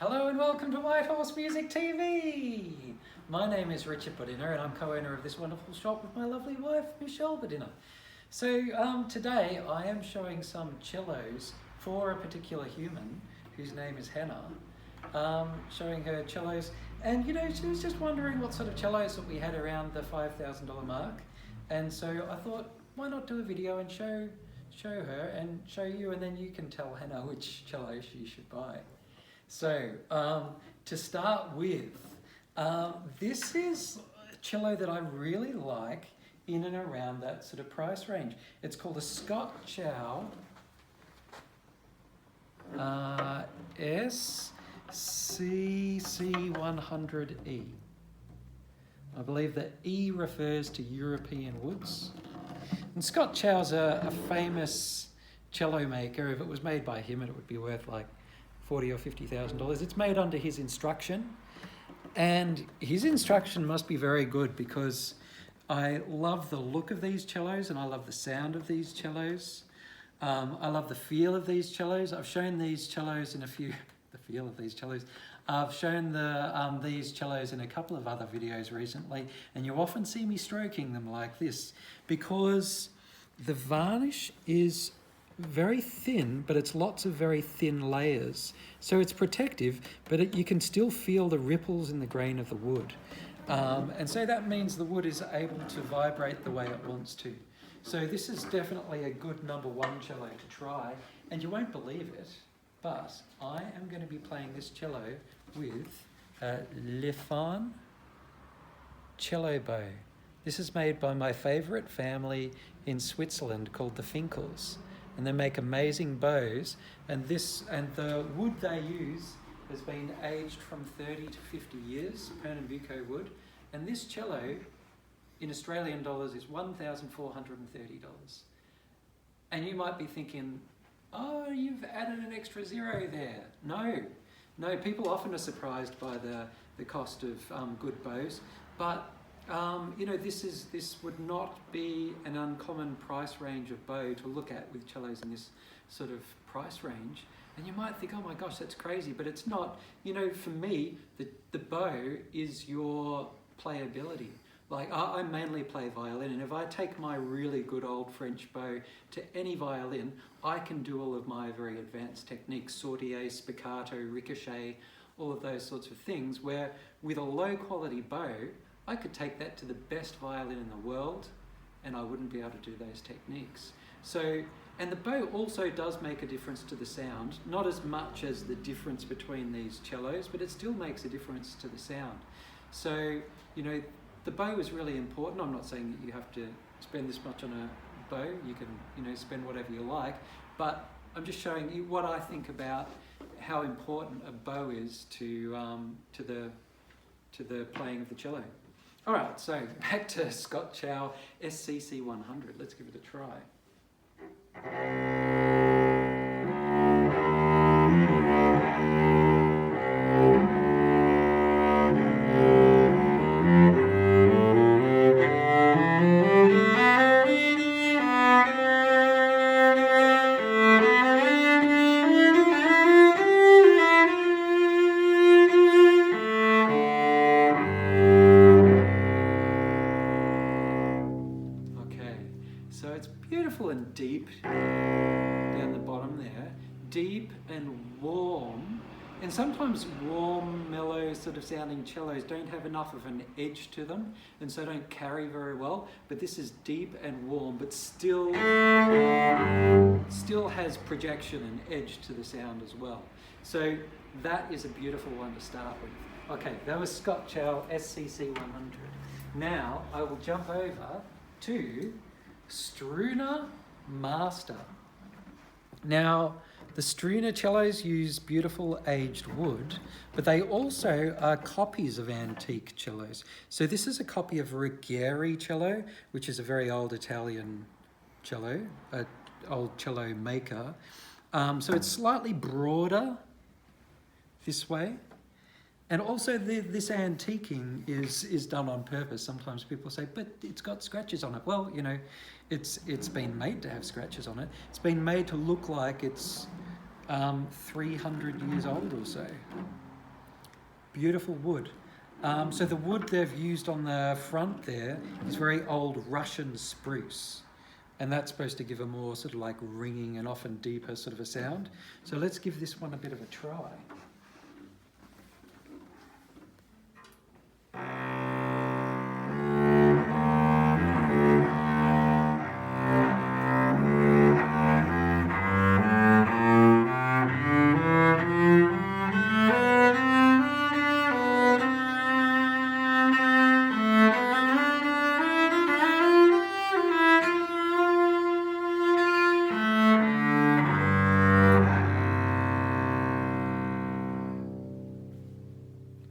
Hello and welcome to White Horse Music TV. My name is Richard Bodiner and I'm co-owner of this wonderful shop with my lovely wife Michelle Bodiner. So today I am showing some cellos for a particular human whose name is Hanna. Showing her cellos, and you know, she was just wondering what sort of cellos that we had around the $5,000 mark, and so I thought, why not do a video and show her and show you, and then you can tell Hanna which cello she should buy. So to start with, this is a cello that I really like in and around that sort of price range. It's called a Chow SCC100E. I believe that E refers to European woods. And Chow's a famous cello maker. If it was made by him, it would be worth like $40,000 or $50,000. It's made under his instruction, and his instruction must be very good because I love the look of these cellos and I love the sound of these cellos. I love the feel of these cellos. I've shown these cellos in a few, the feel of these cellos. I've shown these cellos in a couple of other videos recently, and you often see me stroking them like this because the varnish is very thin, but it's lots of very thin layers. So it's protective, but you can still feel the ripples in the grain of the wood. And so that means the wood is able to vibrate the way it wants to. So this is definitely a good number one cello to try, and you won't believe it, but I am going to be playing this cello with a Lefan cello bow. This is made by my favourite family in Switzerland called the Finkels, and they make amazing bows, and the wood they use has been aged from 30 to 50 years, Pernambuco wood, and this cello in Australian dollars is $1,430. And you might be thinking, oh, you've added an extra zero there. No, people often are surprised by the cost of good bows, but you know, this would not be an uncommon price range of bow to look at with cellos in this sort of price range. And you might think, oh my gosh, that's crazy, but it's not. You know, for me, the bow is your playability. Like, I mainly play violin, and if I take my really good old French bow to any violin, I can do all of my very advanced techniques, sortie, spiccato, ricochet, all of those sorts of things, where with a low quality bow, I could take that to the best violin in the world, and I wouldn't be able to do those techniques. So, and the bow also does make a difference to the sound, not as much as the difference between these cellos, but it still makes a difference to the sound. So, you know, the bow is really important. I'm not saying that you have to spend this much on a bow. You can, you know, spend whatever you like, but I'm just showing you what I think about how important a bow is to the playing of the cello. All right, so back to Chow SCC100. Let's give it a try. So it's beautiful and deep down the bottom there, deep and warm, and sometimes warm, mellow sort of sounding cellos don't have enough of an edge to them and so don't carry very well, but this is deep and warm but still has projection and edge to the sound as well. So that is a beautiful one to start with. Okay, that was Chow SCC100. Now I will jump over to Stradun Master. Now, the Struna cellos use beautiful aged wood, but they also are copies of antique cellos. So this is a copy of Ruggieri cello, which is a very old Italian cello, an old cello maker. So it's slightly broader this way. And also this antiquing is done on purpose. Sometimes people say, but it's got scratches on it. Well, you know, it's been made to have scratches on it. It's been made to look like it's 300 years old or so. beautiful wood. So the wood they've used on the front there is very old Russian spruce. And that's supposed to give a more sort of like ringing and often deeper sort of a sound. So let's give this one a bit of a try.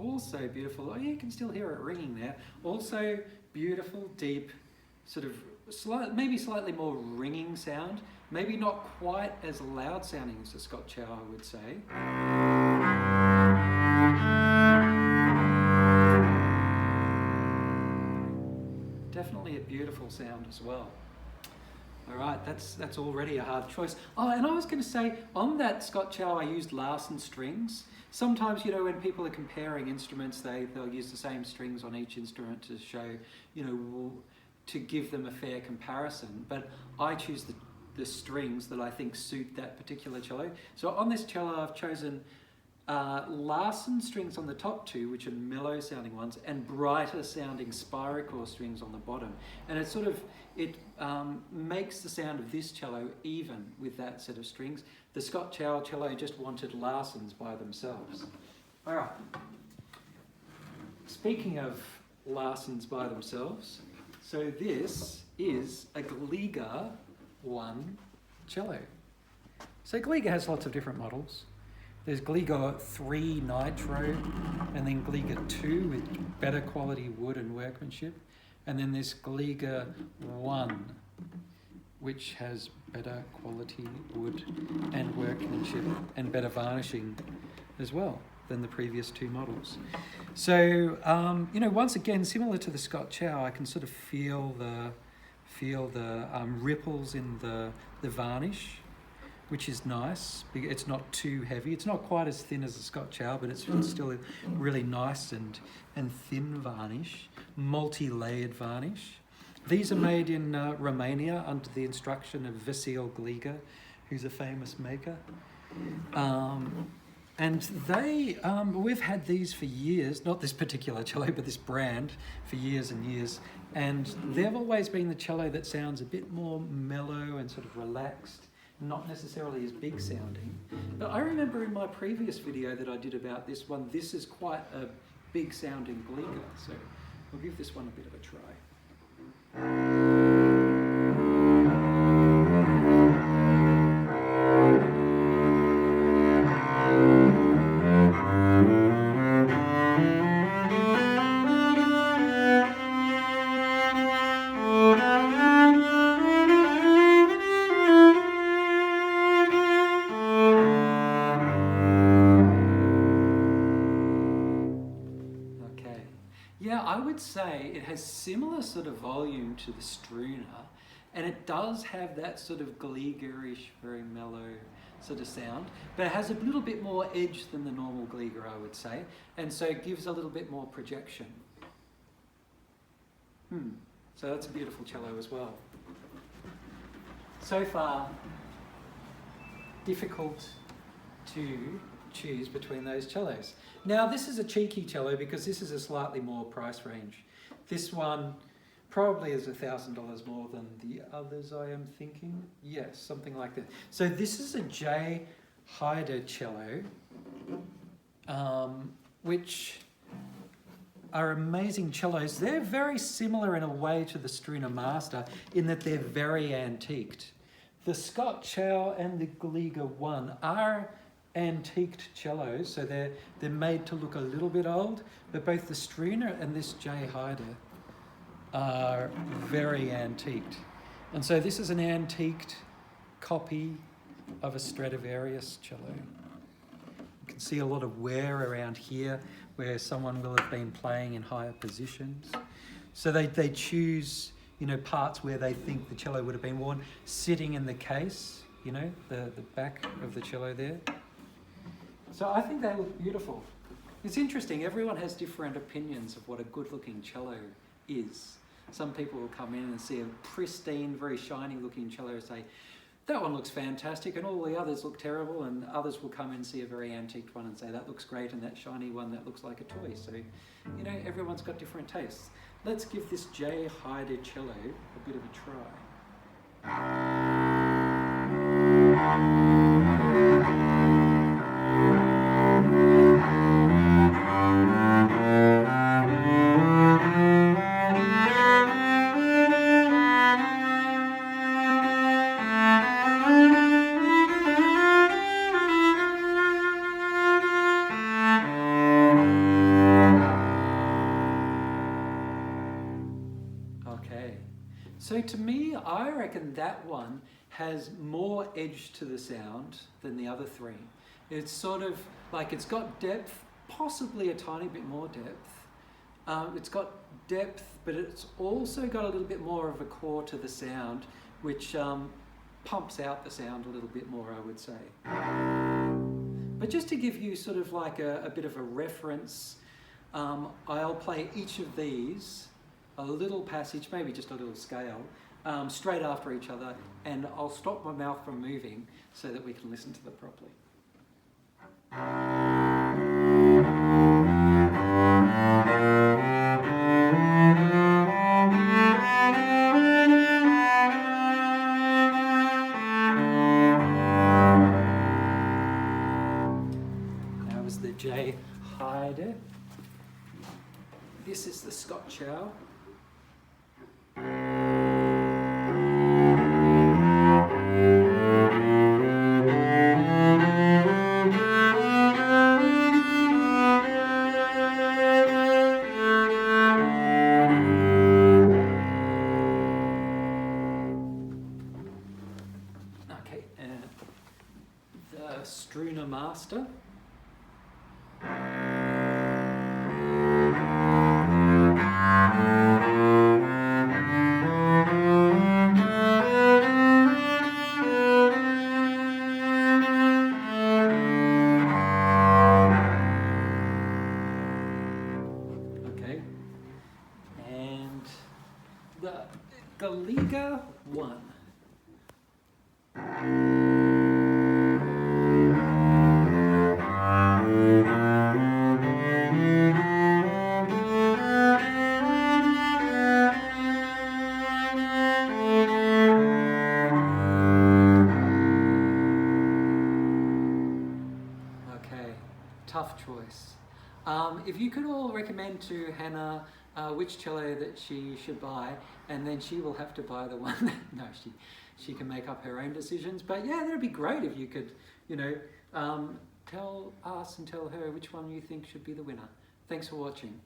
Also beautiful, oh you can still hear it ringing there. Also beautiful, deep, sort of maybe slightly more ringing sound. Maybe not quite as loud sounding as the Scott Chow, I would say. Definitely a beautiful sound as well. All right, that's already a hard choice. Oh, and I was going to say, on that Scott Chow, I used Larsen strings. Sometimes, you know, when people are comparing instruments, they'll use the same strings on each instrument to show, you know, to give them a fair comparison. But I choose the strings that I think suit that particular cello. So on this cello, I've chosen Larsen strings on the top two, which are mellow sounding ones, and brighter sounding Spiracore strings on the bottom. And it sort of, makes the sound of this cello even with that set of strings. The Scott Chow cello just wanted Larsens by themselves. All right. Speaking of Larsens by themselves, so this is a Gliga 1 cello. So Gliga has lots of different models. There's Gliga 3 Nitro, and then Gliga 2 with better quality wood and workmanship. And then there's Gliga 1, which has better quality wood and workmanship and better varnishing as well than the previous two models. So, you know, once again, similar to the Scott Chow, I can sort of feel the ripples in the varnish, which is nice. It's not too heavy. It's not quite as thin as the Scott Chow, but it's still a really nice and thin varnish, multi-layered varnish. These are made in Romania under the instruction of Vasil Gliga, who's a famous maker. And they, we've had these for years, not this particular cello, but this brand for years and years. And they've always been the cello that sounds a bit more mellow and sort of relaxed, not necessarily as big sounding. But I remember in my previous video that I did about this one, this is quite a big sounding Gliga. So we'll give this one a bit of a try. Yeah, I would say it has similar sort of volume to the struna, and it does have that sort of Gliga-ish, very mellow sort of sound, but it has a little bit more edge than the normal Gliga, I would say, and so it gives a little bit more projection. So that's a beautiful cello as well. So far, difficult to choose between those cellos. Now this is a cheeky cello because this is a slightly more price range. This one probably is $1,000 more than the others, I am thinking. Yes, something like that. So this is a J haide cello, which are amazing cellos. They're very similar in a way to the Stradun Master in that they're very antiqued. The Scott Chow and the Gliga 1 are antiqued cellos, so they're made to look a little bit old, but both the struna and this J haide are very antiqued. And so this is an antiqued copy of a Stradivarius cello. You can see a lot of wear around here where someone will have been playing in higher positions. So they choose, you know, parts where they think the cello would have been worn, sitting in the case, you know, the back of the cello there. So I think they look beautiful. It's interesting, everyone has different opinions of what a good-looking cello is. Some people will come in and see a pristine, very shiny-looking cello and say, that one looks fantastic, and all the others look terrible, and others will come and see a very antiqued one and say, that looks great, and that shiny one, that looks like a toy. So, you know, everyone's got different tastes. Let's give this J haide cello a bit of a try. Okay, so to me, I reckon that one has more edge to the sound than the other three. It's sort of like it's got depth, possibly a tiny bit more depth. It's got depth, but it's also got a little bit more of a core to the sound, which pumps out the sound a little bit more, I would say. But just to give you sort of like a bit of a reference, I'll play each of these a little passage, maybe just a little scale, straight after each other, and I'll stop my mouth from moving so that we can listen to them properly. That was the J haide. This is the Scott Chow. Okay, and the Stradun Master. Okay, and the Gliga 1. Okay, tough choice. If you could all recommend to Hannah which cello that she should buy, and then she will have to buy the one that, no, she can make up her own decisions. But yeah, that'd be great if you could, you know, tell us and tell her which one you think should be the winner. Thanks for watching.